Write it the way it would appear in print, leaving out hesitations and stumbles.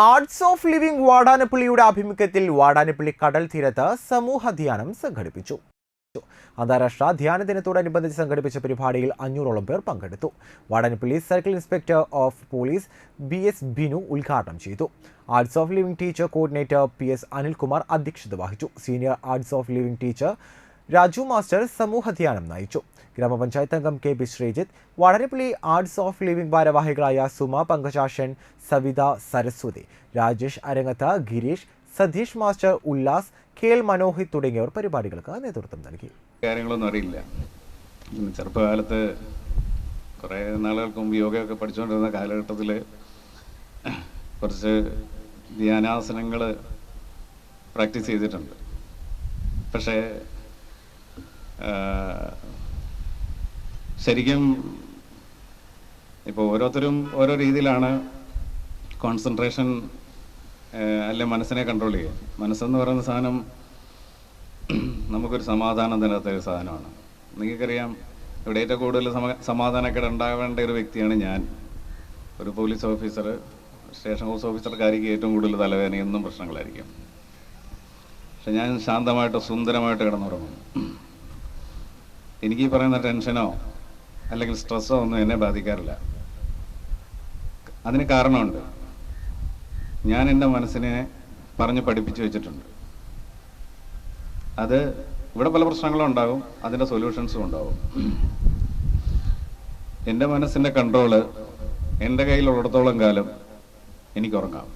Arts of living വാടാനപ്പള്ളിയുടെ ആഭിമുഖ്യത്തിൽ വാടാനപ്പള്ളി കടൽ തീരത്ത് സമൂഹ ധ്യാനം സംഘടിപ്പിച്ചു. അന്താരാഷ്ട്ര ധ്യാന ദിനത്തോടനുബന്ധിച്ച് സംഘടിപ്പിച്ച പരിപാടിയിൽ 500ഓളം പേർ പങ്കെടുത്തു. Vadanappally circle inspector of police BS Binu ഉദ്ഘാടനം ചെയ്തു. Arts of living teacher coordinator PS Anilkumar അധ്യക്ഷത വഹിച്ചു. Senior arts of living teacher Raju master സമൂഹ ധ്യാനം നയിച്ചു. ഗ്രാമപഞ്ചായത്ത് അംഗം KP Sreejith, Vadanappally arts of living ഭാരവാഹികളായ സുമ, പങ്കജാക്ഷൻ, സവിത, സരസ്വതി, രാജേഷ് അരങ്ങത്ത്, ഗിരീഷ്, സതീഷ് മാസ്റ്റർ, ഉല്ലാസ്, KL മനോഹിത് തുടങ്ങിയവർ പരിപാടികൾക്ക് നേതൃത്വം നൽകി. കാര്യങ്ങളൊന്നും അറിയില്ല. ചെറുപ്പകാലത്ത് കുറേ നാളുകൾക്ക് മുമ്പ് യോഗയൊക്കെ പഠിച്ചുകൊണ്ടിരുന്ന കാലഘട്ടത്തിൽ കുറച്ച് ധ്യാനാസനങ്ങൾ പ്രാക്ടീസ് ചെയ്തിട്ടുണ്ട്. പക്ഷേ ശരിക്കും ഇപ്പോൾ ഓരോരുത്തരും ഓരോ രീതിയിലാണ് കോൺസെൻട്രേഷൻ അല്ലെ മനസ്സിനെ കൺട്രോൾ ചെയ്യുക. മനസ്സെന്ന് പറയുന്ന സാധനം നമുക്കൊരു സമാധാനം തരാത്ത ഒരു സാധനമാണ്. നിങ്ങൾക്കറിയാം, ഇവിടെ ഏറ്റവും കൂടുതൽ സമാധാനക്കേട് ഉണ്ടാവേണ്ട ഒരു വ്യക്തിയാണ് ഞാൻ. ഒരു പോലീസ് ഓഫീസർ, സ്റ്റേഷൻ ഹൗസ് ഓഫീസർക്കായിരിക്കും ഏറ്റവും കൂടുതൽ തലവേദനയൊന്നും പ്രശ്നങ്ങളായിരിക്കും. പക്ഷെ ഞാൻ ശാന്തമായിട്ട് സുന്ദരമായിട്ട് കിടന്നുറങ്ങും. എനിക്ക് ഈ പറയുന്ന ടെൻഷനോ അല്ലെങ്കിൽ സ്ട്രെസ്സോ ഒന്നും എന്നെ ബാധിക്കാറില്ല. അതിന് കാരണമുണ്ട്. ഞാൻ എൻ്റെ മനസ്സിനെ പറഞ്ഞ് പഠിപ്പിച്ചു വെച്ചിട്ടുണ്ട്. അത് ഇവിടെ പല പ്രശ്നങ്ങളും ഉണ്ടാകും, അതിൻ്റെ സൊല്യൂഷൻസും ഉണ്ടാകും. എൻ്റെ മനസ്സിൻ്റെ കൺട്രോള് എൻ്റെ കയ്യിലുള്ളിടത്തോളം കാലം എനിക്ക് ഉറങ്ങാം.